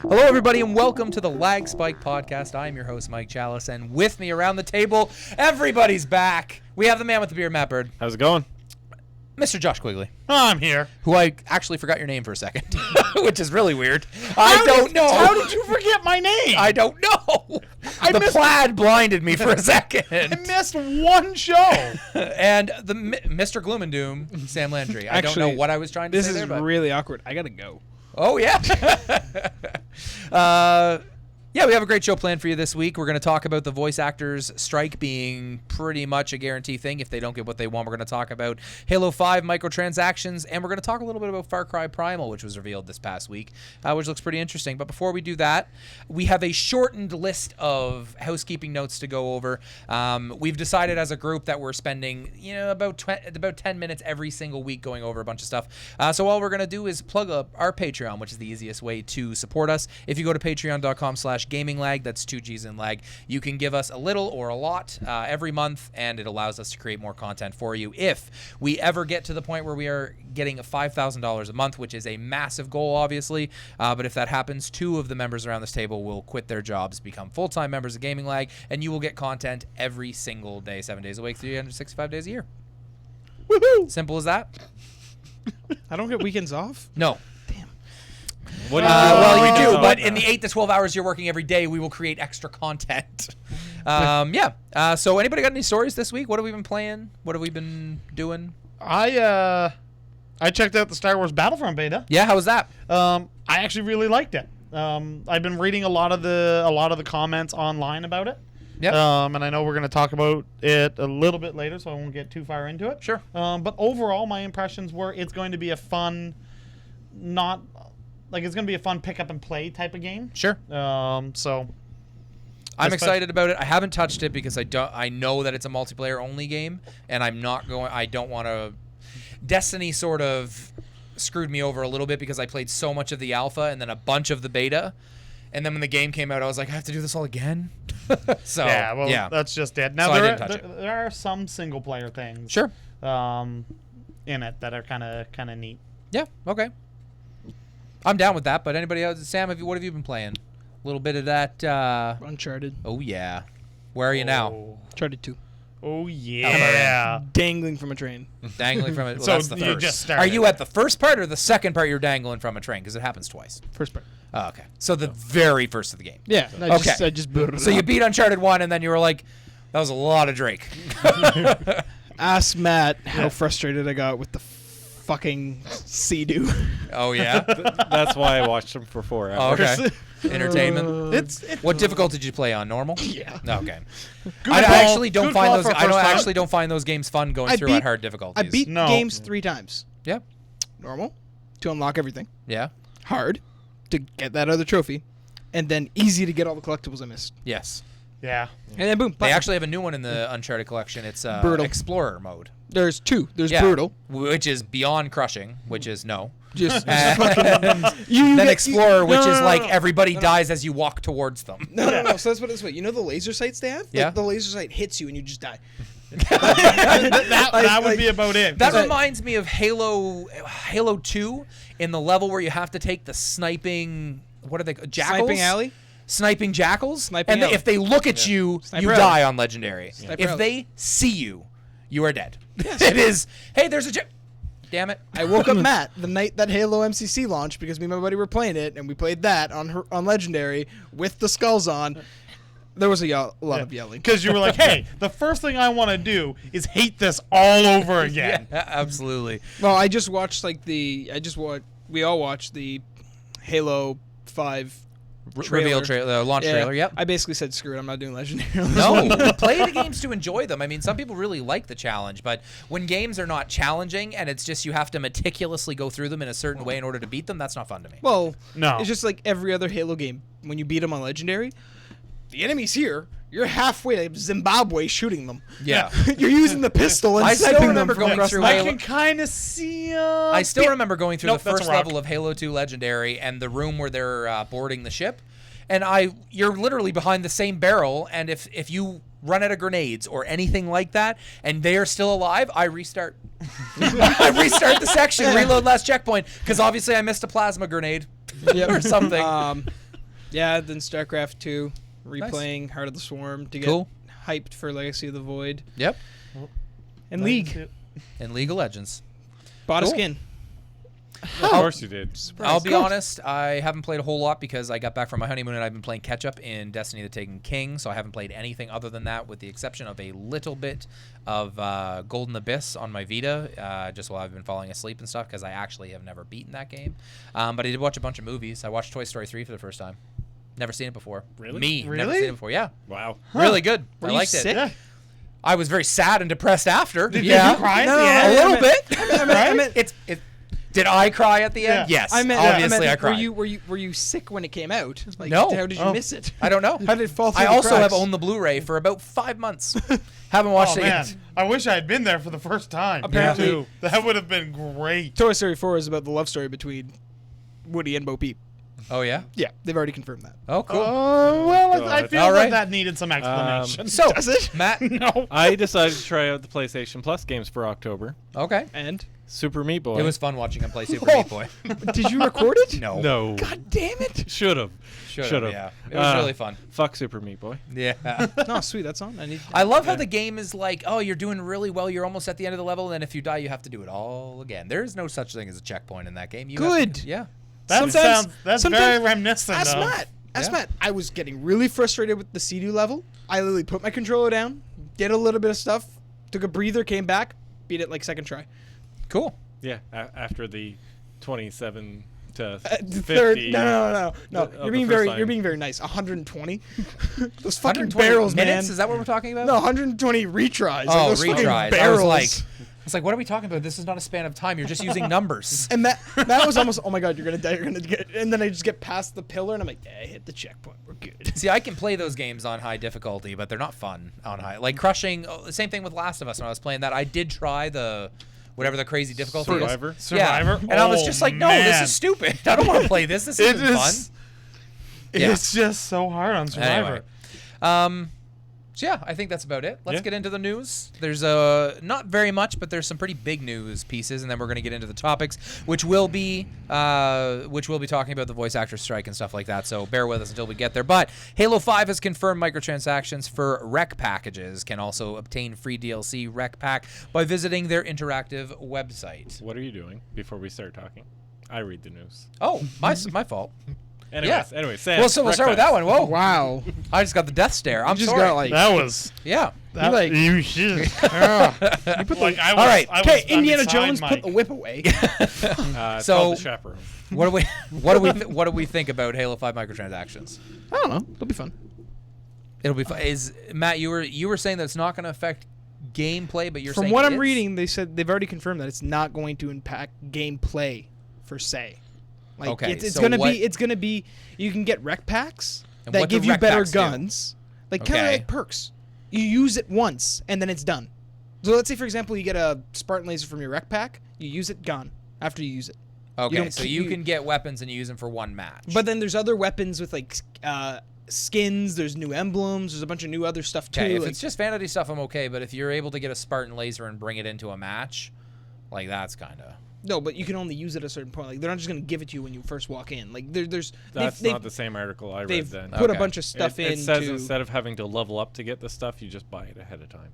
Hello, everybody, and welcome to the LAGGSPIKE podcast. I am your host, Mike Chalice, and with me around the table, everybody's back. We have the man with the beard, Matt Bird. How's it going? Mr. Josh Quigley. Oh, I'm here. Who I actually forgot your name for a second, which is really weird. I don't know. How did you forget my name? I don't know. The plaid blinded me for a second. I missed one show. And the Mr. Gloom and Doom, Sam Landry. I don't know what I was trying to say there. This is really awkward. I gotta go. Oh, yeah. Yeah, we have a great show planned for you this week. We're going to talk about the voice actors' strike being pretty much a guarantee thing. If they don't get what they want, we're going to talk about Halo 5 microtransactions, and we're going to talk a little bit about FarCry Primal, which was revealed this past week, which looks pretty interesting. But before we do that, we have a shortened list of housekeeping notes to go over. We've decided as a group that we're spending about 10 minutes every single week going over a bunch of stuff. So all we're going to do is plug up our Patreon, which is the easiest way to support us. If you go to patreon.com/GamingLagg, that's 2 G's in lag, you can give us a little or a lot every month, and it allows us to create more content for you. If we ever get to the point where we are getting $5,000 a month, which is a massive goal, obviously, but if that happens, 2 of the members around this table will quit their jobs, become full-time members of Gaming Lag, and you will get content every single day, 7 days a week, 365 days a year. Woohoo! Simple as that. I don't get weekends off? No. What do you Well, you do, do, but in the 8 to 12 hours you're working every day, we will create extra content. So anybody got any stories this week? What have we been playing? What have we been doing? I checked out the Star Wars Battlefront beta. Yeah, how was that? I actually really liked it. I've been reading a lot of the comments online about it. Yep. And I know we're going to talk about it a little bit later, so I won't get too far into it. Sure. But overall, my impressions were it's going to be a fun, it's going to be a fun pick up and play type of game. Sure. So I'm excited about it. I haven't touched it because I know that it's a multiplayer only game, and I don't want to. Destiny sort of screwed me over a little bit because I played so much of the alpha and then a bunch of the beta, and then when the game came out, I was like, I have to do this all again. So yeah, that's just it. Now So I didn't touch it. There are some single player things, Sure. in it that are kind of neat. Yeah. Okay. I'm down with that. But anybody else? Sam, what have you been playing? A little bit of that. Uncharted. Oh yeah. Where are you now? Uncharted 2. Oh yeah. Dangling from a train. Dangling from it. Well, So that's the you first. just started. Are you at the first part or the second part? You're dangling from a train because it happens twice. First part. Oh, okay. So the very first of the game. Yeah. I just booted it So you up. beat Uncharted 1, and then you were like, that was a lot of Drake. Ask Matt how frustrated I got with the fucking Sea-Doo. Oh, yeah? That's why I watched them for 4 Oh, hours. okay. Entertainment. It's What difficulty did you play on? Normal? Yeah. Okay. Good I call. actually don't Good find call those. for I don't first time. actually don't find those games fun going through at hard difficulties. I beat No. games 3 times. Yeah. Normal, to unlock everything. Yeah. Hard, to get that other trophy. And then easy to get all the collectibles I missed. Yes. Yeah. And then boom. They platinum. actually have a new one in the Uncharted collection. It's Brutal. Explorer mode. There's 2. There's Yeah. Brutal. Which is beyond crushing, which is no. Just And fucking... then Explorer, which is like no. everybody dies as you walk towards them. No. So let's put it this way. You know the laser sights they have? Yeah. Like the laser sight hits you and you just die. That would be about it. That reminds me of Halo 2 in the level where you have to take the sniping. What are they? Jackals? Sniping alley? Sniping jackals. Sniping and alley. if they look at you, Sniper you alley. die on Legendary. Sniper If alley. they see you, you are dead. It is. Hey, there's a. Damn it! I woke up Matt the night that Halo MCC launched because me and my buddy were playing it, and we played that on Legendary with the skulls on. There was a lot of yelling. Because you were like, hey, the first thing I want to do is hate this all over again. Yeah, absolutely. Well, I just watched we all watched the Halo 5 Reveal trailer, launch trailer. Yep. I basically said, screw it, I'm not doing Legendary on this No, one. play the games to enjoy them. I mean, some people really like the challenge, but when games are not challenging and it's just you have to meticulously go through them in a certain way in order to beat them, that's not fun to me. Well, No. it's just like every other Halo game. When you beat them on Legendary, the enemy's here. You're halfway to Zimbabwe shooting them. Yeah. You're using the pistol and I still sniping remember them from going across through the I map. Halo- can kind of see I still remember going through Nope, the that's first a rock. level of Halo 2 Legendary and the room where they're boarding the ship. And you're literally behind the same barrel, and if you run out of grenades or anything like that, and they are still alive, I restart. I restart the section, reload last checkpoint, because obviously I missed a plasma grenade or something. Yeah, then StarCraft 2, replaying Heart of the Swarm to get Cool. hyped for Legacy of the Void. Yep. And League. And League of Legends. Bought a Cool. skin. Of course you did. I'll be honest, I haven't played a whole lot because I got back from my honeymoon and I've been playing catch-up in Destiny the Taken King, so I haven't played anything other than that with the exception of a little bit of Golden Abyss on my Vita, just while I've been falling asleep and stuff because I actually have never beaten that game. But I did watch a bunch of movies. I watched Toy Story 3 for the first time. Never seen it before. Really? Me. Never Really? seen it before, yeah. Wow. Really good. Were I you liked sick? it. Yeah. I was very sad and depressed after. Did yeah. you cry at No, the no, end? A little I bit. I meant Did I cry at the end? Yeah. Yes. I Obviously, I meant, cried. were you sick when it came out? Like, No. How did you Oh. miss it? I don't know. How did it fall through I the also have cracks? owned the Blu-ray for about 5 months. Haven't watched Oh it man, yet. I wish I had been there for the first time. Apparently- Me too. That would have been great. Toy Story 4 is about the love story between Woody and Bo Peep. Oh yeah. Yeah, they've already confirmed that. Oh cool. Well, I God. feel All like right. that needed some explanation. So Does it? Matt. no. I decided to try out the PlayStation Plus games for October. Okay. And Super Meat Boy. It was fun watching him play Super Meat Boy. did you record it? No. no. God damn it! Should have. Should've, yeah. It was really fun. Fuck Super Meat Boy. Yeah. No, sweet. That's on. I love how the game is like, oh, you're doing really well. You're almost at the end of the level, and then if you die, you have to do it all again. There is no such thing as a checkpoint in that game. You have Good. to- yeah. That's very reminiscent Ask of. Matt. Ask Yeah. Matt. I was getting really frustrated with the Sea-Doo level. I literally put my controller down, did a little bit of stuff, took a breather, came back, beat it like second try. Cool. Yeah, after the 27 to The 50. third. No. of You're the being first very. time. You're being very nice. 120. Those fucking 120 barrels, minutes? man. Is that what we're talking about? No, 120 retries. Oh, like those fucking retries. I barrels. was like, what are we talking about? This is not a span of time. You're just using numbers. And that was almost, oh my god, you're gonna die, you're gonna get, and then I just get past the pillar, and I'm like, yeah, I hit the checkpoint, we're good. See, I can play those games on high difficulty, but they're not fun on high. Like Crushing, same thing with Last of Us when I was playing that. I did try the, whatever the crazy difficulty is. Survivor. Survivor? Yeah. And I was Oh, just like, no, man. this is stupid. I don't want to play this. This It isn't is. fun. Yeah. It's just so hard on Survivor. Anyway. So yeah, I think that's about it. Let's Yeah. get into the news. There's not very much, but there's some pretty big news pieces, and then we're going to get into the topics, which will be talking about the voice actor strike and stuff like that. So bear with us until we get there. But Halo 5 has confirmed microtransactions for rec packages can also obtain free DLC rec pack by visiting their interactive website. What are you doing before we start talking? I read the news. Oh, my fault. Anyways, Sam. Well, so we'll start with that one. Whoa, Wow. I just got the death stare. I'm You just sorry. got like, That was. yeah. That, like- you should. you put Like, the, I was, All right. I was okay, Indiana beside Jones, Mike. put the whip away. It's So- called the chaperone. what do we think about Halo 5 microtransactions? I don't know, it'll be fun. It'll be fun. Is Matt? You were saying that it's not going to affect gameplay, but you're From saying what it I'm is? reading, they said they've already confirmed that it's not going to impact gameplay, per se. Like, Okay, it's so gonna what- be, it's gonna be, you can get rec packs And that what do give you rec better packs do? guns, like kind of Okay. like perks. You use it once and then it's done. So let's say, for example, you get a Spartan laser from your rec pack, you use it, gone. After you use it. Okay, don't so keep- you can get weapons and use them for one match. But then there's other weapons with like skins. There's new emblems. There's a bunch of new other stuff too. okay, if like- it's just vanity stuff, I'm okay. But if you're able to get a Spartan laser and bring it into a match, like that's kind of no, but you can only use it at a certain point. Like they're not just gonna give it to you when you first walk in. Like there's That's they've, not the same article I read they've then. put a Okay. bunch of stuff in. It says to, instead of having to level up to get the stuff, you just buy it ahead of time.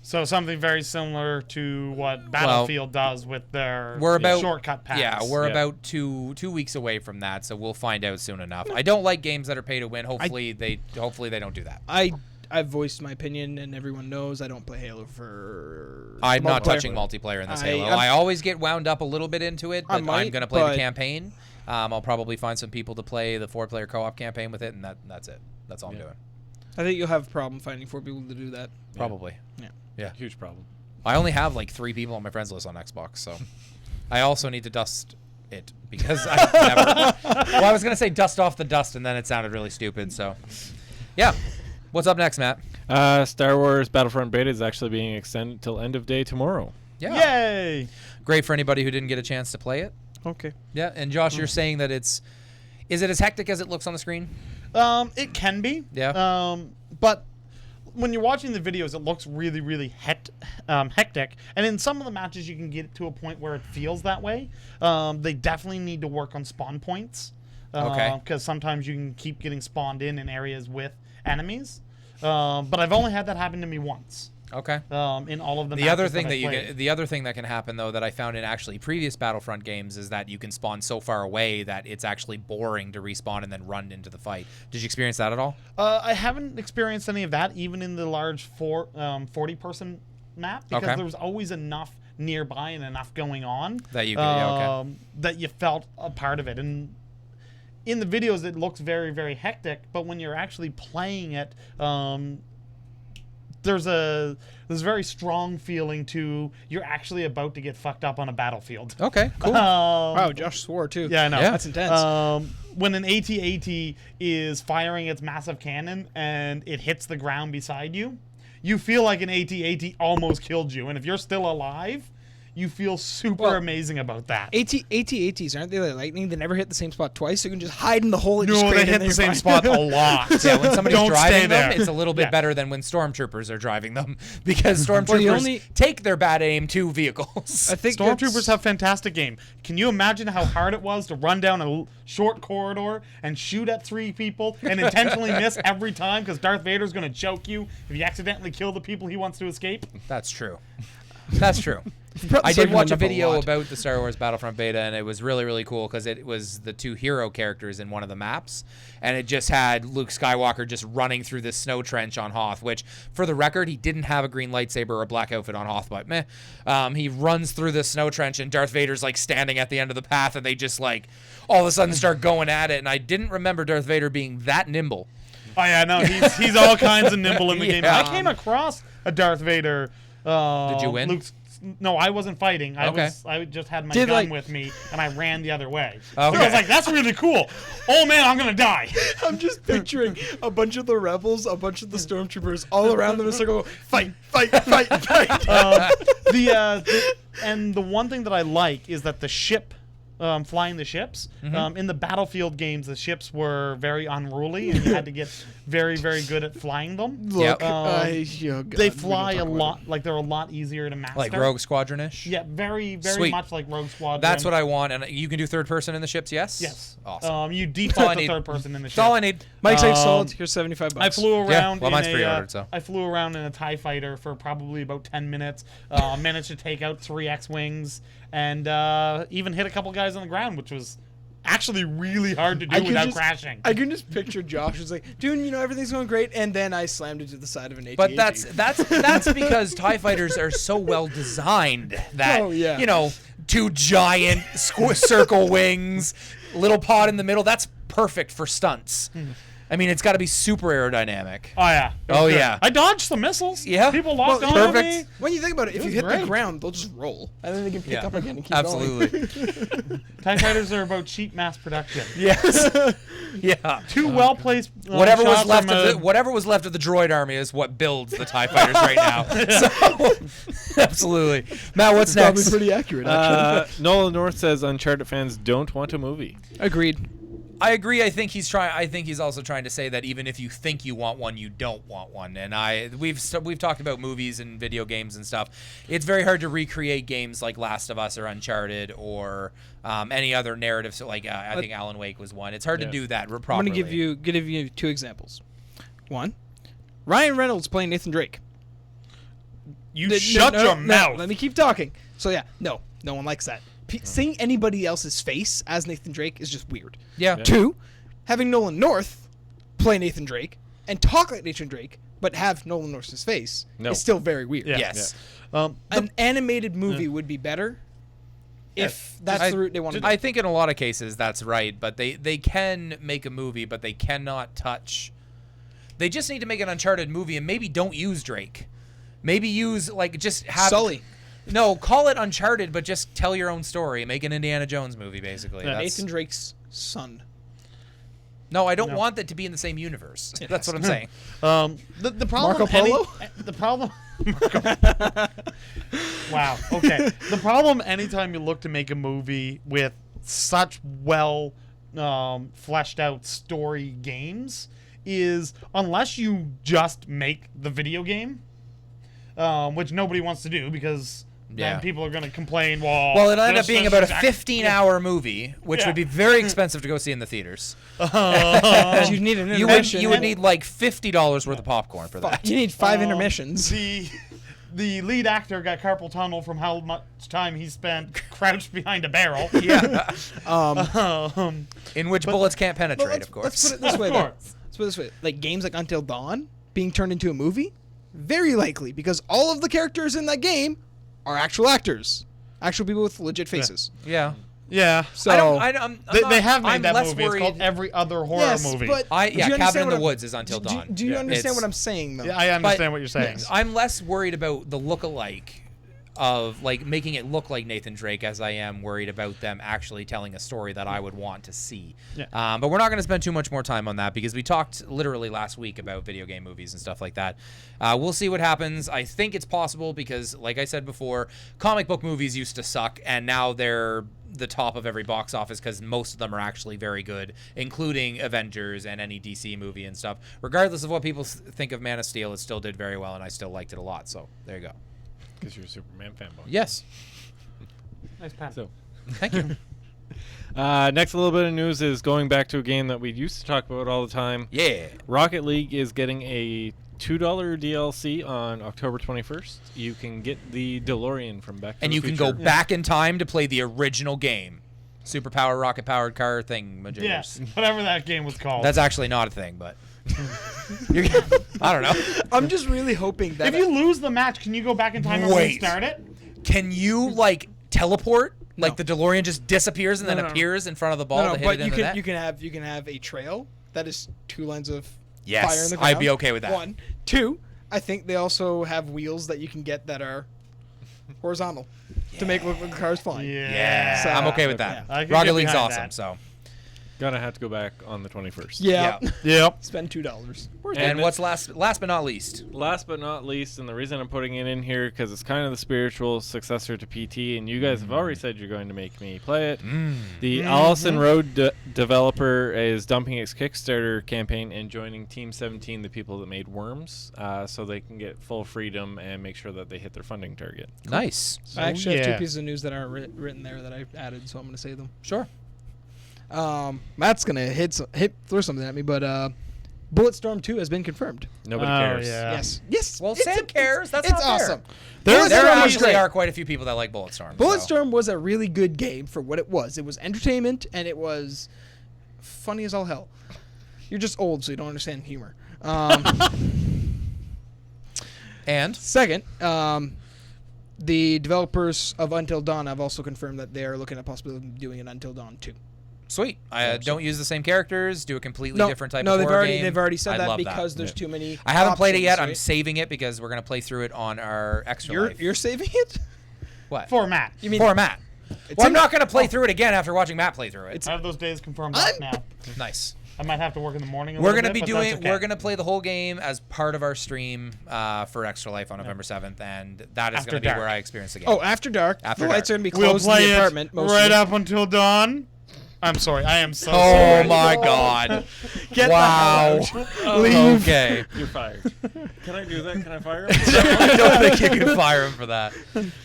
So something very similar to what Battlefield does with their we're about shortcut paths. Yeah, we're Yeah. about two weeks away from that, so we'll find out soon enough. I don't like games that are pay to win. Hopefully they don't do that. I've voiced my opinion, and everyone knows I don't play Halo for. I'm not multiplayer. touching multiplayer in this Halo. I'm- I always get wound up a little bit into it, but I'm might, going to play the but- campaign. I'll probably find some people to play the 4-player co-op campaign with it, and that's it. That's all I'm Yeah. doing. I think you'll have a problem finding 4 people to do that. Probably. Yeah. Huge problem. I only have like 3 people on my friends list on Xbox, so I also need to dust it because I never. Well, I was going to say dust off the dust, and then it sounded really stupid. So, yeah. What's up next, Matt? Star Wars Battlefront beta is actually being extended till end of day tomorrow. Yeah. Yay! Great for anybody who didn't get a chance to play it. Okay. Yeah. And Josh, you're saying that is it as hectic as it looks on the screen? It can be. Yeah. But when you're watching the videos, it looks really, really hectic. And in some of the matches, you can get to a point where it feels that way. They definitely need to work on spawn points. Okay. Because sometimes you can keep getting spawned in areas with enemies. But I've only had that happen to me once. Okay. In all of the The other matches thing that I that you played. get, the other thing that can happen though that I found in actually previous Battlefront games is that you can spawn so far away that it's actually boring to respawn and then run into the fight. Did you experience that at all? I haven't experienced any of that, even in the large 40-person map, because Okay. there was always enough nearby and enough going on That you could- yeah, okay. that you felt a part of it. And in the videos, it looks very, very hectic, but when you're actually playing it, there's a very strong feeling to you're actually about to get fucked up on a battlefield. Okay, cool. Wow, Josh swore too. Yeah, I know. Yeah. That's intense. When an AT-AT is firing its massive cannon and it hits the ground beside you, you feel like an AT-AT almost killed you. And if you're still alive, you feel super Well, amazing about that. AT-ATs, aren't they like lightning? They never hit the same spot twice, so you can just hide in the hole. And No, just they create it hit and the you're same fine. spot a lot. Yeah, when somebody's Don't stay driving them, there. it's a little bit Yeah. better than when stormtroopers are driving them because stormtroopers only- take their bad aim to vehicles. I think Stormtroopers have fantastic aim. Can you imagine how hard it was to run down a short corridor and shoot at 3 people and intentionally miss every time because Darth Vader's going to choke you if you accidentally kill the people he wants to escape? That's true. That's true. I did watch a video about the Star Wars Battlefront beta, and it was really, really cool because it was the 2 hero characters in one of the maps, and it just had Luke Skywalker just running through this snow trench on Hoth, which, for the record, he didn't have a green lightsaber or a black outfit on Hoth, but meh. He runs through this snow trench, and Darth Vader's, like, standing at the end of the path, and they just, like, all of a sudden start going at it, and I didn't remember Darth Vader being that nimble. Oh, yeah, no, he's all kinds of nimble in the game. Yeah. I came across a Darth Vader. Did you win? No, I wasn't fighting. Okay. I just had my Did, gun like- with me, and I ran the other way. Okay. So I was like, that's really cool. Oh, man, I'm going to die. I'm just picturing a bunch of the rebels, a bunch of the stormtroopers, all around them in a circle. Fight, fight, fight, fight. And the one thing that I like is that the ship, flying the ships, in the Battlefield games, the ships were very unruly, and you had to get very, very good at flying them. Yep. Look, oh God, They we don't fly talk a about lot, like they're a lot easier to master. Like Rogue Squadron-ish? Yeah, very, very Sweet. much like Rogue Squadron. That's what I want, and you can do third person in the ships, yes? Yes. Awesome. You all I default to need. third person in the That's ship. all I need. Mike's like Um, sold. Here's $75. I flew around. well, mine's in a, pre-ordered, so. I flew around in a TIE fighter for probably about 10 minutes. Managed to take out 3 X-wings, and even hit a couple guys on the ground, which was actually really hard to do without crashing. I can just picture Josh was like, dude, everything's going great, and then I slammed into the side of an AT-AT. But that's because TIE fighters are so well designed that, Oh, yeah. 2 giant circle wings, little pod in the middle, that's perfect for stunts. I mean, it's got to be super aerodynamic. Oh, yeah. It was Oh, good. yeah. I dodged some missiles. Yeah. People locked Well, on perfect. me. When you think about it, if It you was hit the great. ground, they'll just roll, and then they can pick Yeah. up again and keep Absolutely. going. TIE fighters are about cheap mass production. Yes. Yeah. 2 well-placed Whatever was shots left from of whatever was left of the droid army is what builds the TIE fighters right now. So, absolutely. Matt, what's Probably next? pretty accurate, actually. Nolan North says Uncharted fans don't want a movie. Agreed. I agree. I think he's also trying to say that even if you think you want one, you don't want one. And we've talked about movies and video games and stuff. It's very hard to recreate games like Last of Us or Uncharted or any other narrative. So like I think Alan Wake was one. It's hard to do that properly. I'm going to give you 2 examples. One, Ryan Reynolds playing Nathan Drake. Shut your mouth. Let me keep talking. So yeah, no one likes that. Seeing anybody else's face as Nathan Drake is just weird. Yeah. 2, having Nolan North play Nathan Drake and talk like Nathan Drake, but have Nolan North's face No. is still very weird. Yeah. Yes. An animated movie would be better if that's the route they want to go. I think in a lot of cases that's right, but they can make a movie, but they cannot touch. They just need to make an Uncharted movie and maybe don't use Drake. Maybe use just have Sully. No, call it Uncharted, but just tell your own story. Make an Indiana Jones movie, basically. Yeah. That's- Nathan Drake's son. No, I don't want that to be in the same universe. That's what I'm saying. The problem. Marco Polo? The problem. Wow. Okay. The problem. Anytime you look to make a movie with such well fleshed out story games, is unless you just make the video game, which nobody wants to do because Yeah. then people are going to complain, well... Well, it'll end up being about a exactly- 15-hour movie, which Yeah. would be very expensive to go see in the theaters. You need an You would, intermission. you would need like $50 worth of popcorn for that. You need 5 intermissions. The lead actor got carpal tunnel from how much time he spent crouched behind a barrel. Yeah. Um, In which bullets can't penetrate, let's, of course. Let's put it this Of way. though. course. Let's put it this way. Like games like Until Dawn being turned into a movie, very likely because all of the characters in that game are actual actors, actual people with legit faces. Yeah. yeah. So They have made I'm that less movie. It's worried. called every other horror yes, movie. but Yeah, do you Cabin understand in the what I'm- Woods is Until Dawn. Do you Yeah. understand It's- what I'm saying though? Yeah, I understand what you're saying. I'm less worried about the look-alike of like making it look like Nathan Drake as I am worried about them actually telling a story that I would want to see. Yeah. But we're not going to spend too much more time on that because we talked literally last week about video game movies and stuff like that. We'll see what happens. I think it's possible because, like I said before, comic book movies used to suck, and now they're the top of every box office because most of them are actually very good, including Avengers and any DC movie and stuff. Regardless of what people think of Man of Steel, it still did very well, and I still liked it a lot. So there you go. Because you're a Superman fanboy. Yes. Nice pass. So, Thank you. next little bit of news is going back to a game that we used to talk about all the time. Yeah. Rocket League is getting a $2 DLC on October 21st. You can get the DeLorean from Back to And the you can Future. go back in time to play the original game. Superpower, rocket-powered car thing. Yes, whatever that game was called. That's actually not a thing, but... I don't know. I'm just really hoping that if you lose the match, can you go back in time and Wait. restart it? Can you, like, teleport? Like, No. the DeLorean just disappears and then No, no, no. appears in front of the ball to hit but it in you the can net? you can have a trail that is 2 lines of Yes, fire in the ground. I'd be okay with that. 1, 2. I think they also have wheels that you can get that are horizontal to make look like the car's flying. Yeah, So- I'm okay with that. I can Rocket get League's behind awesome, that. so... Gonna have to go back on the 21st. Yeah. Yep. Spend $2. And what's last but not least? Last but not least, and the reason I'm putting it in here because it's kind of the spiritual successor to PT, and you guys have already said you're going to make me play it. The Allison Road developer is dumping its Kickstarter campaign and joining Team 17, the people that made Worms, so they can get full freedom and make sure that they hit their funding target. Nice. I actually have yeah. 2 pieces of news that aren't written there that I added, so I'm going to say them. Sure. Matt's going to throw something at me, but Bulletstorm 2 has been confirmed. Nobody Oh, cares. yeah. Yes. Well, It's Sam cares. That's it's not fair. awesome. There Bulletstorm was actually great. are quite a few people that like Bulletstorm. Bulletstorm was a really good game for what it was. It was entertainment, and it was funny as all hell. You're just old, so you don't understand humor. And? Second, the developers of Until Dawn have also confirmed that they are looking at possibility of doing an Until Dawn 2. Sweet. Don't use the same characters. Do a completely different type no, of they've horror already game. they've already said I that love because that. there's too many. I haven't played it options, yet. right? I'm saving it because we're gonna play through it on our extra life. You're saving it. What? For Matt. You mean For Matt. It's Well, I'm in- not gonna play through it again after watching Matt play through it. I have those days confirmed I'm- up now. Nice. I might have to work in the morning. We're gonna be doing. We're gonna play the whole game as part of our stream for Extra Life on November 7th, and that is After gonna be dark. where I experience the game. Oh, after dark. After the lights dark. are gonna be We'll closed in play the it apartment. Most right of it. up until dawn. I'm sorry. I am so Oh sorry. my God! Get Wow. the hell out. Leave. Okay. You're fired. Can I do that? Can I fire him? I don't think you can fire him for that.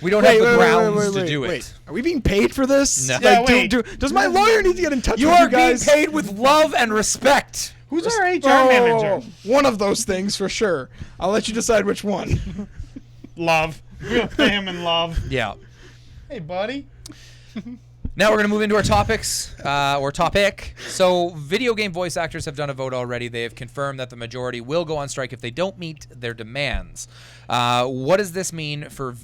We don't have the grounds to do it. Wait. Are we being paid for this? No. Yeah, Like, wait. does my lawyer need to get in touch You with are you being guys? paid with love and respect. Who's our HR Oh, manager? one of those things for sure. I'll let you decide which one. Love. We'll pay him in love. Yeah. Hey, buddy. Now we're going to move into our topics, or topic. So, video game voice actors have done a vote already. They have confirmed that the majority will go on strike if they don't meet their demands. What does this mean for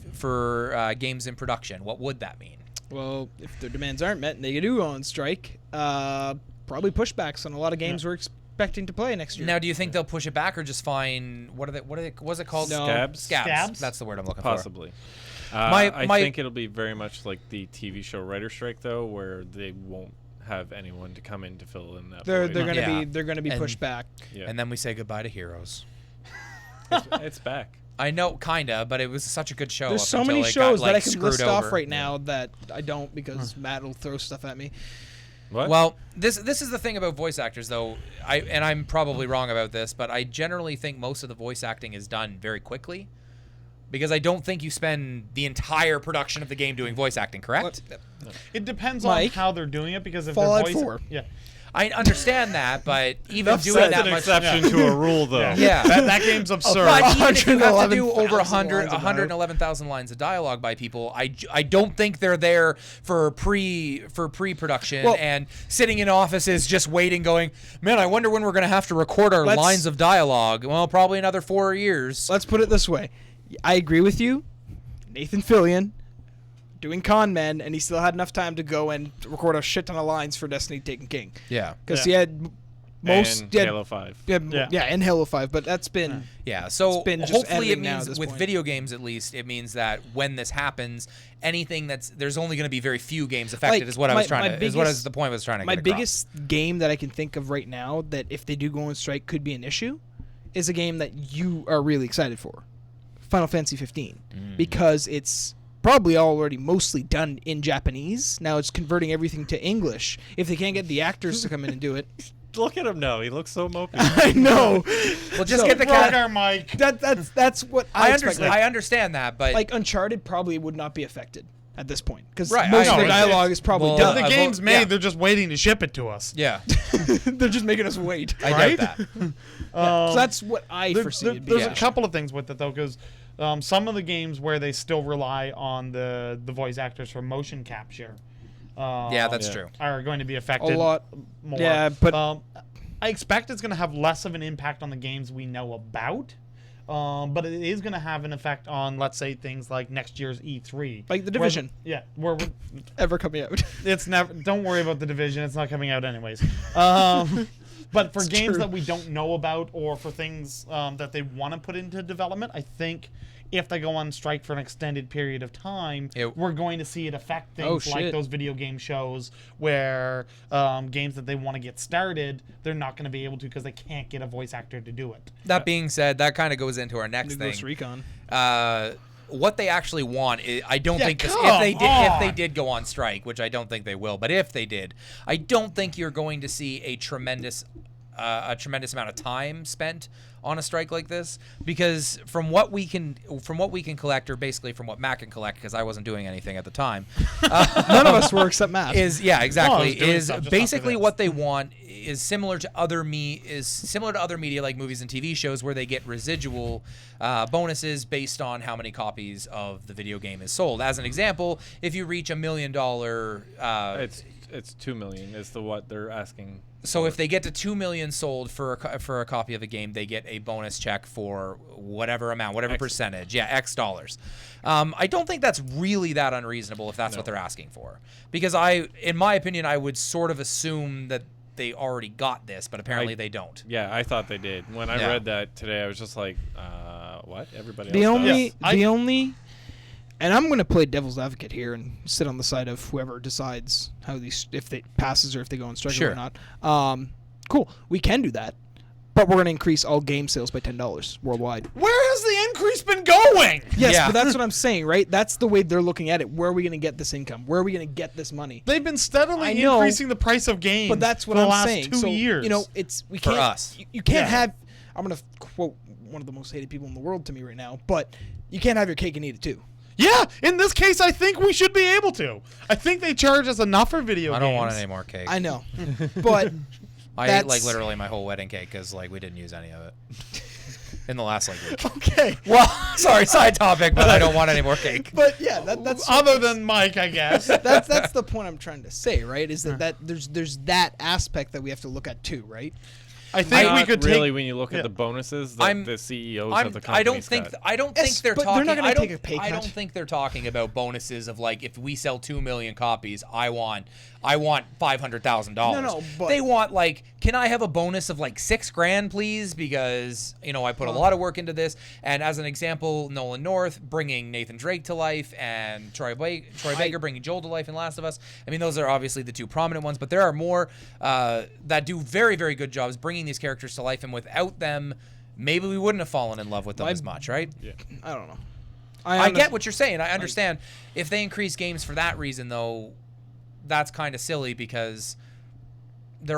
games in production? What would that mean? Well, if their demands aren't met and they do go on strike, probably pushbacks on a lot of games we're expecting to play next year. Now, do you think they'll push it back or just find what's it called? No. Scabs? Scabs? That's the word I'm looking Possibly. My- I think it'll be very much like the TV show writer strike, though, where they won't have anyone to come in to fill in that. they're void. gonna Yeah. they're gonna be And- pushed back. Yeah. for. And then we say goodbye to Heroes. It's back. I know, kinda, but it was such a good show. There's up so until many it got, shows like, that I can screwed list off over. right now that I don't because Matt will throw stuff at me. What? Well, this is the thing about voice actors, though. I'm probably wrong about this, but I generally think most of the voice acting is done very quickly. Because I don't think you spend the entire production of the game doing voice acting, correct? It depends Mike, on how they're doing it, because if Fallout they're voice, 4. yeah, I understand that, but even Enough doing said. that That's much... an exception to a rule, though. Yeah. that game's absurd. But even if you have to do over 111,000 lines of 111,000 lines of dialogue by people, I don't think they're there for pre-production Well- and sitting in offices just waiting, going, man, I wonder when we're going to have to record our Let's- lines of dialogue. Well, probably another 4 years. Let's put it this way. I agree with you. Nathan Fillion doing Con Men, and he still had enough time to go and record a shit ton of lines for Destiny Taken King. Yeah. Because Yeah. he had most... And he had- Halo 5. Yeah, and Halo 5, but that's been... Yeah, so It's been just hopefully it editing now at means, this with point. video games at least, it means that when this happens, anything there's only going to be very few games affected. Like, is what I my- was trying my to. Is what biggest- is the point I was trying to My get across. biggest game that I can think of right now that if they do go on strike could be an issue is a game that you are really excited for. Final Fantasy 15. Because it's probably already mostly done in Japanese. Now it's converting everything to English. If they can't get the actors to come in and do it. Look at him now. He looks so mopey. I know. Well, just So- get the Broke cat. our mic. That's what I expect. I understand that, but Like Uncharted probably would not be affected at this point because Right, most I of the know. dialogue is probably Well, If done. the I game's vote- made, yeah. they're just waiting to ship it to us. yeah, They're just making us wait. I Right? doubt that. So that's what I foresee. it'd be. There's Yeah. a couple of things with it, though, because some of the games where they still rely on the voice actors for motion capture Yeah, that's Yeah. true. are going to be affected A lot. more. Yeah, but I expect it's going to have less of an impact on the games we know about. But it is going to have an effect on, let's say, things like next year's E3. Like The Division. Where ever coming out. it's never. Don't worry about The Division. It's not coming out anyways. But for It's games true. that we don't know about, or for things that they want to put into development, I think if they go on strike for an extended period of time, we're going to see it affect things like shit. those video game shows where games that they want to get started, they're not going to be able to because they can't get a voice actor to do it. That being said, that kind of goes into our next Ghost thing. Recon. What they actually want, I don't Yeah, think this, come if they on. did go on strike, which I don't think they will, but if they did, I don't think you're going to see a tremendous amount of time spent on a strike like this, because from what we can collect, or basically from what Matt can collect, because I wasn't doing anything at the time, None of us were except Matt. is No, I exactly was doing is stuff just basically after this. what they want is similar to other media like movies and TV shows, where they get residual bonuses based on how many copies of the video game is sold. As an example, if you reach $1 million, It's 2 million is what they're asking. so if they get to 2 million sold for a copy of a game, they get a bonus check for whatever amount, whatever percentage. Yeah, X dollars. I don't think that's really that unreasonable if that's what they're asking for. Because in my opinion, I would sort of assume that they already got this, but apparently they don't. Yeah, I thought they did. When I Yeah. read that today, I was just like, what? Everybody The else only, does? Yes, the only, and I'm going to play devil's advocate here and sit on the side of whoever decides how these, if it passes or if they go on strike Sure. or not. Cool, we can do that, but we're going to increase all game sales by $10 worldwide. Where has the increase been going? Yes, Yeah. but that's what I'm saying, right? That's the way they're looking at it. Where are we going to get this income? Where are we going to get this money? They've been steadily I know, increasing the price of games But that's what for the I'm last saying. 2 So, years. you know, it's we For can't. us. You can't Yeah. have. I'm going to quote one of the most hated people in the world to me right now, but you can't have your cake and eat it too. Yeah, in this case, I think we should be able to. I think they charge us enough for video I games. don't want any more cake. I know, but I ate that's- like literally my whole wedding cake because like we didn't use any of it in the last like week. okay. Well, sorry, side topic, but I don't want any more cake. But yeah, that's Other than Mike, I guess. that's the point I'm trying to say, right? Is that there's that aspect that we have to look at too, right? I think we Not could really take. when you look yeah. at the bonuses that I'm- the CEOs of the companies I don't think got. I don't Yes, think they're but they're talking. not gonna I don't, take a pay I cut. don't think they're talking about bonuses of like if we sell 2 million copies, I want $500,000. No, but- they want like, can I have a bonus of like $6,000, please? Because I put a lot of work into this. And as an example, Nolan North bringing Nathan Drake to life, and Troy Baker bringing Joel to life in Last of Us. I mean, those are obviously the two prominent ones, but there are more that do very, very good jobs bringing these characters to life. And without them, maybe we wouldn't have fallen in love with them as much, right? Yeah. I don't know. I get what you're saying. I understand. If they increase games for that reason, though, that's kind of silly because they've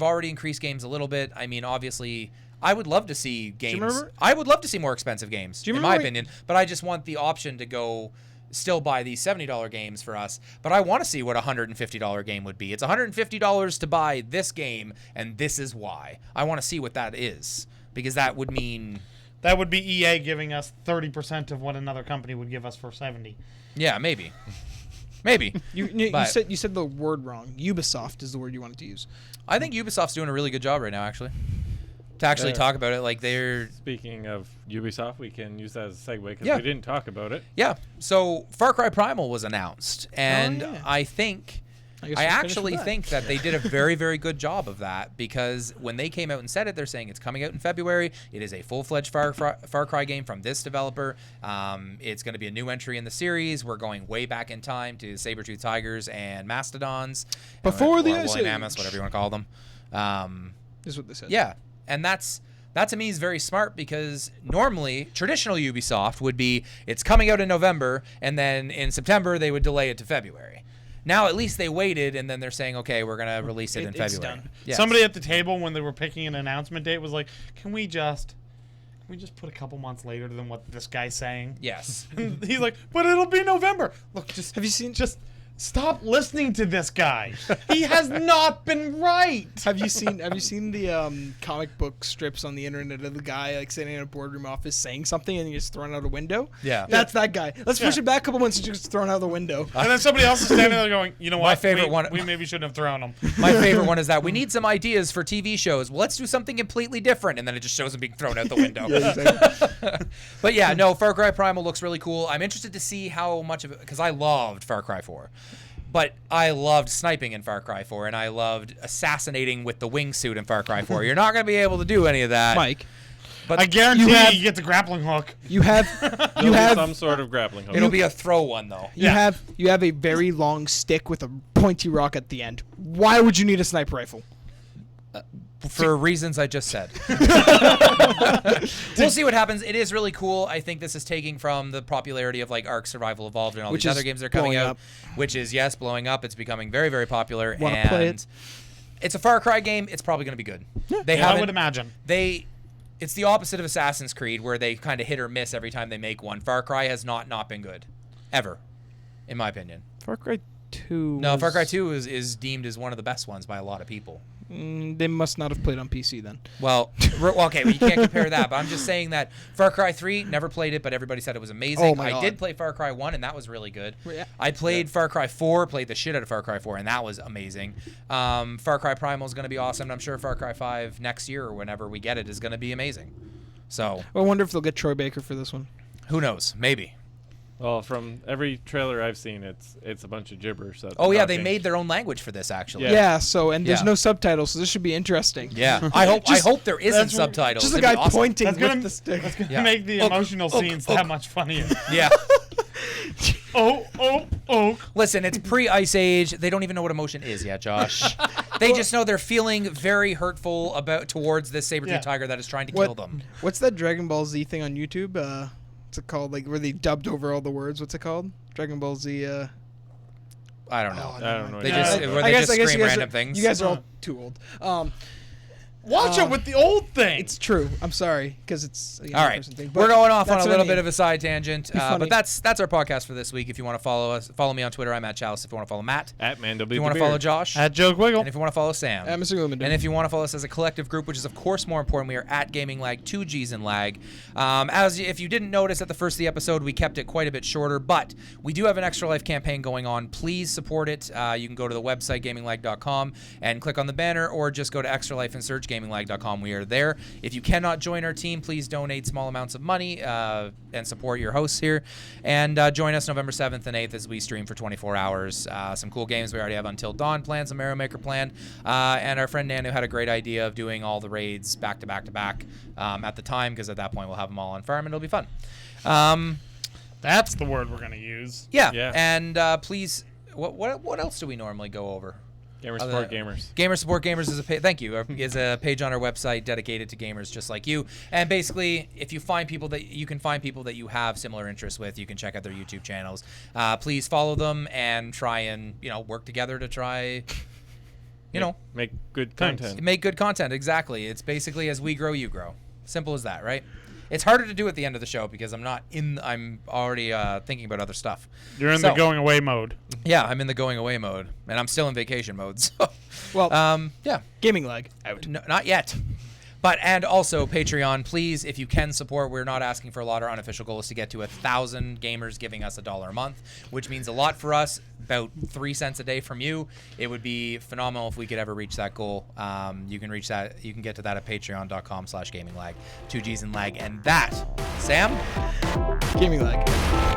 already increased games a little bit. I mean, obviously, I would love to see games. remember? I would love to see more expensive games, Do you in my remember opinion. But I just want the option to go still buy these $70 games for us. But I want to see what a $150 game would be. It's $150 to buy this game, and this is why. I want to see what that is, because that would mean... That would be EA giving us 30% of what another company would give us for 70. Yeah, maybe. Maybe. You But said the word wrong. Ubisoft is the word you wanted to use. I think Ubisoft's doing a really good job right now, actually. To actually talk about it, like they're... Speaking of Ubisoft, we can use that as a segue because Yeah. we didn't talk about it. Yeah. So FarCry Primal was announced, and yeah. I think... guess I we're finished actually with that. think that they did a very, very good job of that, because when they came out and said it, they're saying it's coming out in February. It is a full-fledged Far Cry game from this developer. It's going to be a new entry in the series. We're going way back in time to saber-toothed tigers and mastodons. Before the or Ice woolly Age. mammoths, whatever you want to call them. Is what they said. Yeah, and that to me is very smart, because normally traditional Ubisoft would be it's coming out in November, and then in September they would delay it to February. Now at least they waited, and then they're saying, okay, we're gonna release it in It's February. done. Yes. Somebody at the table when they were picking an announcement date was like, "Can we just put a couple months later than what this guy's saying?" Yes. And he's like, "But it'll be November." Look, just Have you seen? just stop listening to this guy. He has not been right. Have you seen the comic book strips on the internet of the guy like sitting in a boardroom office saying something and he gets thrown out a window? Yeah. That's that guy. Let's push Yeah. it back a couple months and just thrown out the window. And then somebody else is standing there going, "You know what? My favorite we, one- We maybe shouldn't have thrown him." My favorite one is that we need some ideas for TV shows. Well, let's do something completely different, and then it just shows him being thrown out the window. But yeah, no, Far Cry Primal looks really cool. I'm interested to see how much of it, because I loved Far Cry 4. But I loved sniping in Far Cry 4, and I loved assassinating with the wingsuit in Far Cry 4. You're not going to be able to do any of that. Mike, But I guarantee You have- you get the grappling hook. you have There'll be some sort of grappling hook. it'll be a throw one, though. you have a very long stick with a pointy rock at the end. Why would you need a sniper rifle? For reasons I just said. We'll see what happens. It is really cool. I think this is taking from the popularity of like Ark Survival Evolved and all Which these is other games that are coming blowing out, up. which is, yes, blowing up. It's becoming very, very popular. Wanna and play it? It's a Far Cry game. It's probably going to be good. They Yeah, I haven't. would imagine. It's the opposite of Assassin's Creed, where they kind of hit or miss every time they make one. Far Cry has not been good, ever, in my opinion. Far Cry 2. No, Far Cry 2 is deemed as one of the best ones by a lot of people. They must not have played on PC then. Well, okay, well, you can't compare that, but I'm just saying that Far Cry 3, never played it, but everybody said it was amazing. Oh my I God. did play Far Cry 1, and that was really good. Yeah. I played Far Cry 4, played the shit out of Far Cry 4, and that was amazing. Far Cry Primal is going to be awesome, and I'm sure Far Cry 5 next year or whenever we get it is going to be amazing. So, I wonder if they'll get Troy Baker for this one. who knows? Maybe. Well, from every trailer I've seen, it's a bunch of gibberish. That Oh, they're yeah, they talking. made their own language for this, actually. Yeah. Yeah, so and there's Yeah. no subtitles, so this should be interesting. Yeah. I hope there isn't that's what- subtitles. Just a It'd be guy awesome. pointing That's with gonna, the stick. that's gonna Yeah. make the Oak, emotional oak, scenes oak. that much funnier. Yeah. Oh. Listen, it's pre-Ice Age. They don't even know what emotion is yet, Josh. They just know they're feeling very hurtful towards this saber-tooth Yeah. tiger that is trying to kill them. What's that Dragon Ball Z thing on YouTube? What's it called? Like where they dubbed over all the words. What's it called? Dragon Ball Z. I don't know. Oh, I don't know. They Yeah. just where they just scream random things. You guys are all too old. Watch it with the old thing. It's true. I'm sorry because it's a young All right, person thing. we're but going off on that's a what I little mean. bit of a side tangent, funny. but that's our podcast for this week. If you want to follow us, follow me on Twitter. I'm at Chalice. If you want to follow Matt, At Man if you want to follow Josh, At Joe Wiggle. and if you want to follow Sam, Mr. Lumen. and if you want to follow us as a collective group, which is of course more important, we are at Gaming Lag, 2 G's in Lag. If you didn't notice at the first of the episode, we kept it quite a bit shorter, but we do have an Extra Life campaign going on. Please support it. You can go to the website gaminglag.com and click on the banner, or just go to Extra Life and search gaminglag.com. We are there. If you cannot join our team, please donate small amounts of money and support your hosts here. And join us November 7th and 8th as we stream for 24 hours. Some cool games. We already have Until Dawn planned, some Mario Maker planned. And our friend Nanu had a great idea of doing all the raids back to back to back at the time, because at that point we'll have them all on farm and it'll be fun. That's the word we're gonna use. Yeah. Yeah. And please, what else do we normally go over? Gamers support gamers. Gamer Support Gamers is is a page on our website dedicated to gamers just like you. And basically, if you find people that you have similar interests with, you can check out their YouTube channels. Please follow them and try and work together to try you know, make good Thanks. content. make good content. Exactly. It's basically as we grow, you grow. Simple as that, right? It's harder to do at the end of the show because I'm already thinking about other stuff. You're in So- the going away mode. Yeah, I'm in the going away mode, and I'm still in vacation mode. So, Well, yeah, gaming lag out. no, not yet. But, and also Patreon, please, if you can support, we're not asking for a lot. Our unofficial goal is to get to 1,000 gamers giving us $1 a month, which means a lot for us, about 3 cents a day from you. It would be phenomenal if we could ever reach that goal. You can reach that. You can get to that at patreon.com/gaminglag. 2 G's and lag. And that, Sam? Gaming lag.